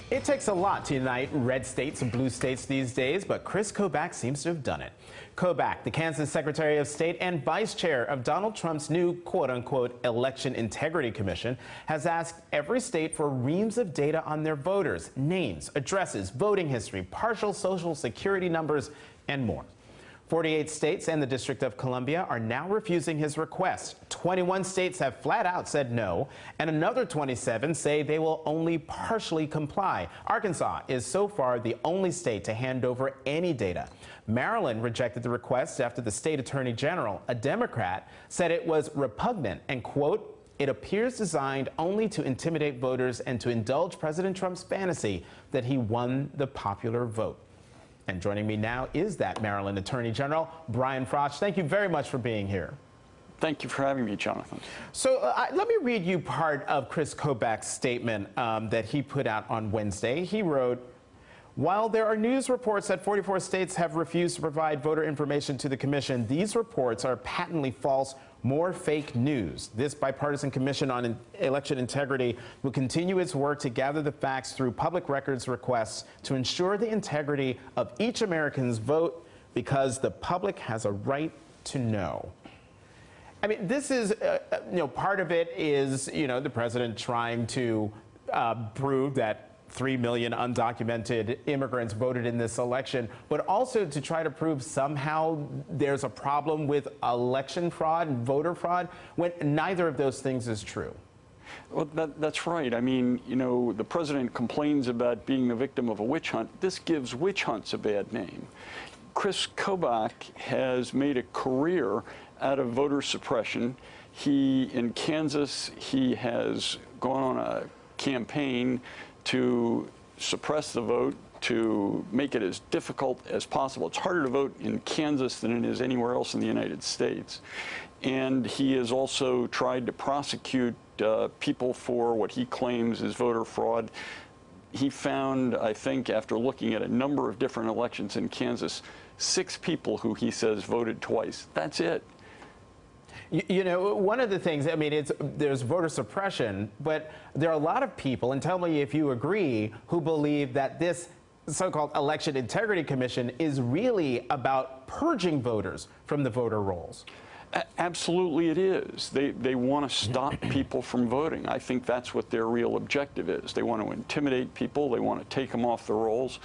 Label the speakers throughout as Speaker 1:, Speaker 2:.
Speaker 1: It takes a lot to unite red states and blue states these days, but Chris Kobach seems to have done it. Kobach, the Kansas Secretary of State and Vice Chair of Donald Trump's new quote-unquote Election Integrity Commission, has asked every state for reams of data on their voters, names, addresses, voting history, partial social security numbers, and more. 48 states and the District of Columbia are now refusing his request. 21 states have flat out said no, and another 27 say they will only partially comply. Arkansas is so far the only state to hand over any data. Maryland rejected the request after the state attorney general, a Democrat, said it was repugnant and, quote, "It appears designed only to intimidate voters and to indulge President Trump's fantasy that he won the popular vote." And joining me now is that Maryland Attorney General, Brian Frosh. Thank you very much for being here.
Speaker 2: Thank you for having me, Jonathan.
Speaker 1: So let me read you part of Chris Kobach's statement that he put out on Wednesday. He wrote, "While there are news reports that 44 states have refused to provide voter information to the commission, these reports are patently false, more fake news. This bipartisan commission on election integrity will continue its work to gather the facts through public records requests to ensure the integrity of each American's vote because the public has a right to know." I mean, this is, part of it is, the president trying to prove that 3 million undocumented immigrants voted in this election, but also to try to prove somehow there's a problem with election fraud and voter fraud, when neither of those things is true.
Speaker 2: Well, that's right. I mean, the president complains about being the victim of a witch hunt. This gives witch hunts a bad name. Chris Kobach has made a career out of voter suppression. In Kansas, he has gone on a campaign to suppress the vote, to make it as difficult as possible. It's harder to vote in Kansas than it is anywhere else in the United States. And he has also tried to prosecute people for what he claims is voter fraud. He found, I think, after looking at a number of different elections in Kansas, 6 people who he says voted twice. That's it.
Speaker 1: One of the things, there's voter suppression, but there are a lot of people, and tell me if you agree, who believe that this so-called Election Integrity Commission is really about purging voters from the voter rolls.
Speaker 2: Absolutely it is. They want to stop people from voting. I think that's what their real objective is. They want to intimidate people. They want to take them off the rolls.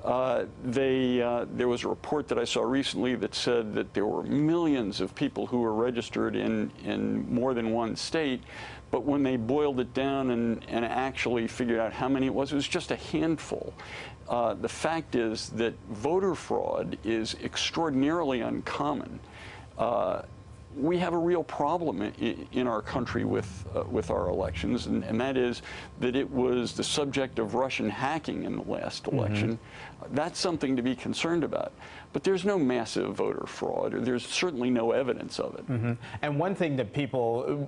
Speaker 2: There was a report that I saw recently that said that there were millions of people who were registered in more than one state, but when they boiled it down and actually figured out how many it was just a handful. The fact is that voter fraud is extraordinarily uncommon. We have a real problem in our country with our elections, and that is that it was the subject of Russian hacking in the last election. That's something to be concerned about. But there's no massive voter fraud, or there's certainly no evidence of it.
Speaker 1: And one thing that people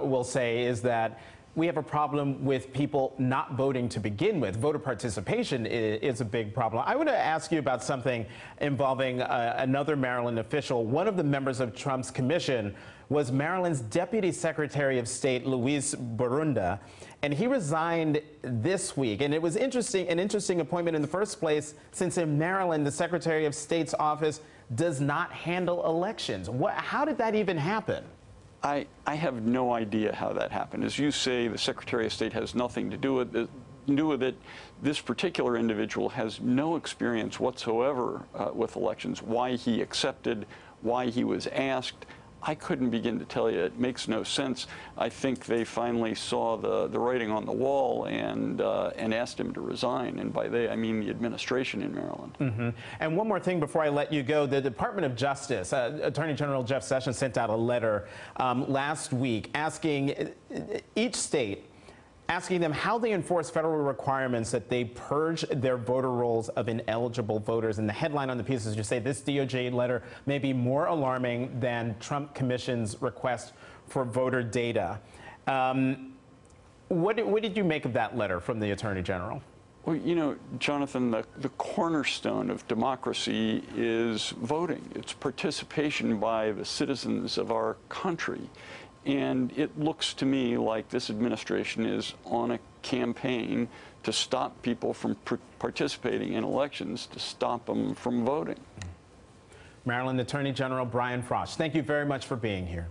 Speaker 1: will say is that we have a problem with people not voting to begin with. Voter participation is a big problem. I want to ask you about something involving another Maryland official. One of the members of Trump's commission was Maryland's Deputy Secretary of State, Luis Barunda, and he resigned this week. And it was an interesting appointment in the first place, since in Maryland, the Secretary of State's office does not handle elections. How did that even happen?
Speaker 2: I have no idea how that happened. As you say, the Secretary of State has nothing to do with it. This particular individual has no experience whatsoever with elections. Why he accepted, why he was asked, I couldn't begin to tell you. It makes no sense. I think they finally saw the writing on the wall and asked him to resign. And by they, I mean the administration in Maryland.
Speaker 1: And one more thing before I let you go. The Department of Justice, Attorney General Jeff Sessions sent out a letter last week asking each state, asking them how they enforce federal requirements that they purge their voter rolls of ineligible voters. And the headline on the piece is you say this DOJ letter may be more alarming than Trump Commission's request for voter data. What did you make of that letter from the Attorney General?
Speaker 2: Well, Jonathan, the cornerstone of democracy is voting. It's participation by the citizens of our country. And it looks to me like this administration is on a campaign to stop people from participating in elections, to stop them from voting.
Speaker 1: Maryland Attorney General Brian Frosh, thank you very much for being here.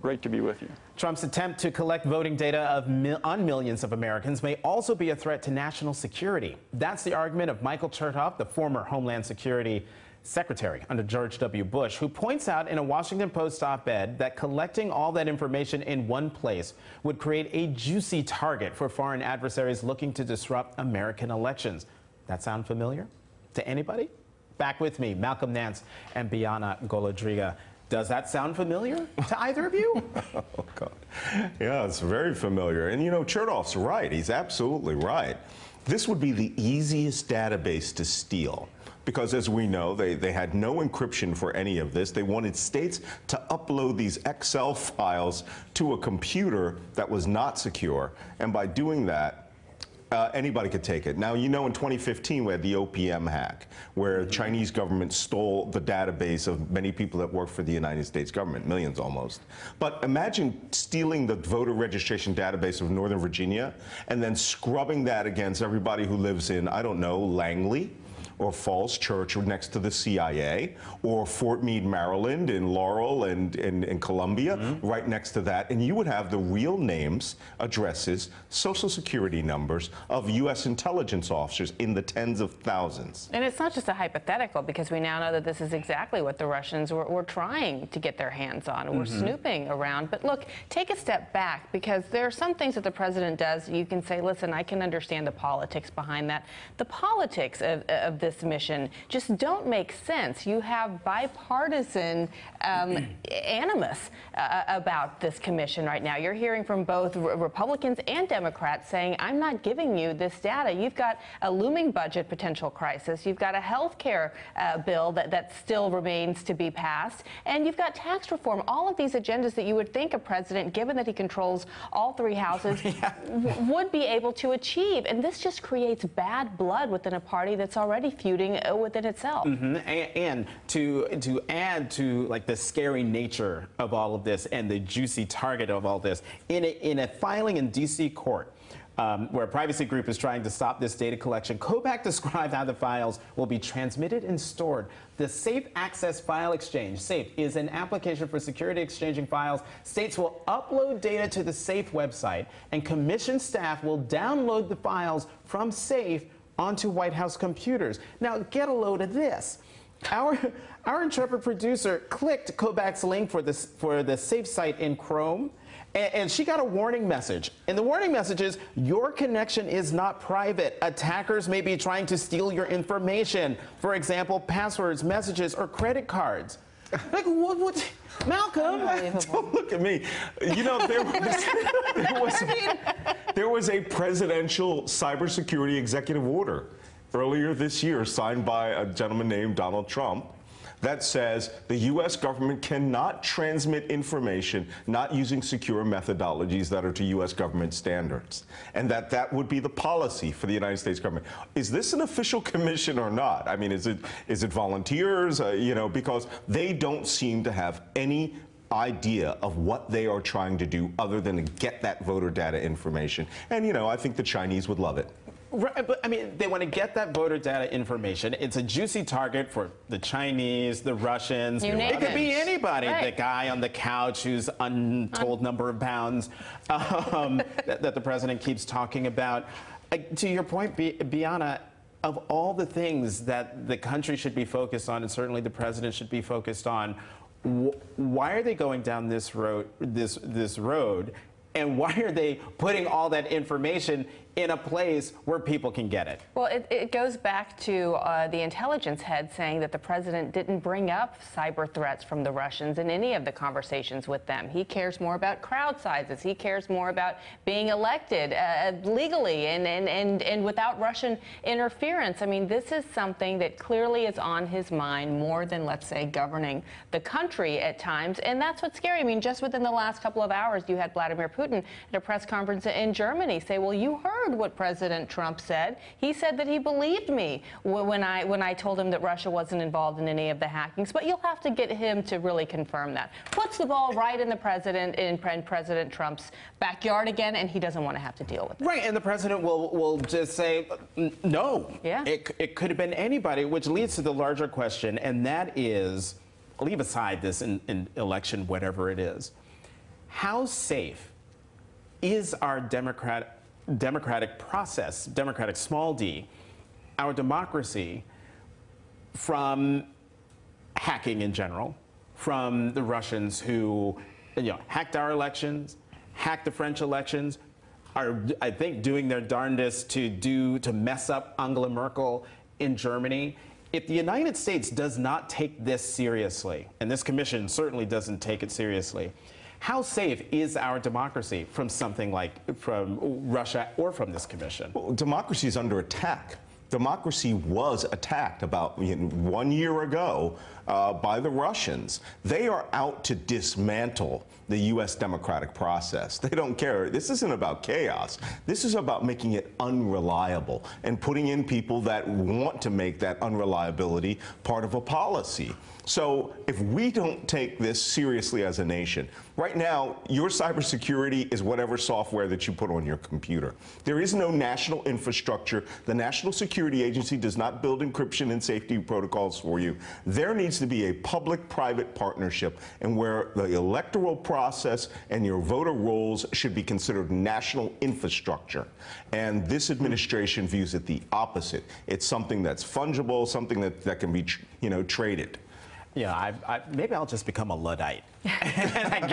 Speaker 2: Great to be with you.
Speaker 1: Trump's attempt to collect voting data on millions of Americans may also be a threat to national security. That's the argument of Michael Chertoff, the former Homeland Security Secretary under George W. Bush, who points out in a Washington Post op-ed that collecting all that information in one place would create a juicy target for foreign adversaries looking to disrupt American elections. That sound familiar to anybody? Back with me, Malcolm Nance and Bianna Golodryga. Does that sound familiar to either of you?
Speaker 3: Oh, God. Yeah, it's very familiar. And, you know, Chertoff's right. He's absolutely right. This would be the easiest database to steal because, as we know, they had no encryption for any of this. They wanted states to upload these Excel files to a computer that was not secure. And by doing that, anybody could take it. Now, you know, in 2015, we had the OPM hack, where the Chinese government stole the database of many people that work for the United States government, millions almost. But imagine stealing the voter registration database of Northern Virginia and then scrubbing that against everybody who lives in, I don't know, Langley, or Falls Church next to the CIA, or Fort Meade, Maryland, in Laurel and in Columbia, right next to that. And you would have the real names, addresses, social security numbers of U.S. intelligence officers in the tens of thousands.
Speaker 4: And it's not just a hypothetical, because we now know that this is exactly what the Russians were trying to get their hands on, and were snooping around. But look, take a step back, because there are some things that the president does. You can say, listen, I can understand the politics behind that. The politics of this mission just don't make sense. You have bipartisan animus about this commission right now. You're hearing from both Republicans and Democrats saying, I'm not giving you this data. You've got a looming budget potential crisis. You've got a health care bill that still remains to be passed. And you've got tax reform. All of these agendas that you would think a president, given that he controls all three houses, would be able to achieve. And this just creates bad blood within a party that's already feuding within itself.
Speaker 1: And to add to like the scary nature of all of this and the juicy target of all this, in a filing in D.C. court, where a privacy group is trying to stop this data collection, Kobach described how the files will be transmitted and stored. The Safe Access File Exchange, SAFE, is an application for security exchanging files. States will upload data to the SAFE website, and commission staff will download the files from SAFE onto White House computers. Now, get a load of this. Our intrepid producer clicked Kobach's link for the SAFE site in Chrome, and she got a warning message. And the warning message is, your connection is not private. Attackers may be trying to steal your information. For example, passwords, messages, or credit cards. Like, what? Malcolm,
Speaker 3: don't look at me. You know, there was a presidential cybersecurity executive order earlier this year signed by a gentleman named Donald Trump that says the U.S. government cannot transmit information not using secure methodologies that are to U.S. government standards, and that would be the policy for the United States government. Is this an official commission or not? I mean, is it volunteers? You know, because they don't seem to have any idea of what they are trying to do other than to get that voter data information. And, you know, I think the Chinese would love it.
Speaker 1: Right, but I mean, they want to get that voter data information. It's a juicy target for the Chinese, the Russians. It could be anybody. Right. The guy on the couch who's untold number of pounds that the president keeps talking about. To your point, Bianna, of all the things that the country should be focused on, and certainly the president should be focused on, why are they going down this road? And why are they putting all that information in a place where people can get it?
Speaker 4: Well, it goes back to the intelligence head saying that the president didn't bring up cyber threats from the Russians in any of the conversations with them. He cares more about crowd sizes. He cares more about being elected legally and without Russian interference. I mean, this is something that clearly is on his mind more than, let's say, governing the country at times. And that's what's scary. I mean, just within the last couple of hours, you had Vladimir Putin at a press conference in Germany say, well, you heard heard what President Trump said. He said that he believed me when I told him that Russia wasn't involved in any of the hackings. But you'll have to get him to really confirm that. Puts the ball right in President Trump's backyard again, and he doesn't want to have to deal with it.
Speaker 1: Right, and the president will just say no.
Speaker 4: Yeah.
Speaker 1: It could have been anybody, which leads to the larger question, and that is, leave aside this in election, whatever it is, how safe is our democratic process, democratic small d, our democracy, from hacking in general, from the Russians who, hacked our elections, hacked the French elections, are, I think, doing their darndest to mess up Angela Merkel in Germany. If the United States does not take this seriously, and this commission certainly doesn't take it seriously, how safe is our democracy from something like from Russia or from this commission?
Speaker 3: Well, democracy is under attack. Democracy was attacked about 1 year ago by the Russians. They are out to dismantle the U.S. democratic process. They don't care. This isn't about chaos. This is about making it unreliable and putting in people that want to make that unreliability part of a policy. So if we don't take this seriously as a nation, right now, your cybersecurity is whatever software that you put on your computer. There is no national infrastructure. The National Security Agency does not build encryption and safety protocols for you. There needs to be a public-private partnership, and where the electoral process and your voter rolls should be considered national infrastructure. And this administration views it the opposite. It's something that's fungible, something that can be, traded.
Speaker 1: Yeah, maybe I'll just become a Luddite and I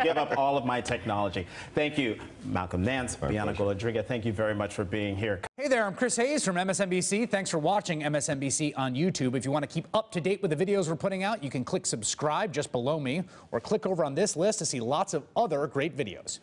Speaker 1: give up all of my technology. Thank you, Malcolm Nance, Bianca Golodryga. Thank you very much for being here.
Speaker 5: Hey there, I'm Chris Hayes from MSNBC. Thanks for watching MSNBC on YouTube. If you want to keep up to date with the videos we're putting out, you can click subscribe just below me, or click over on this list to see lots of other great videos.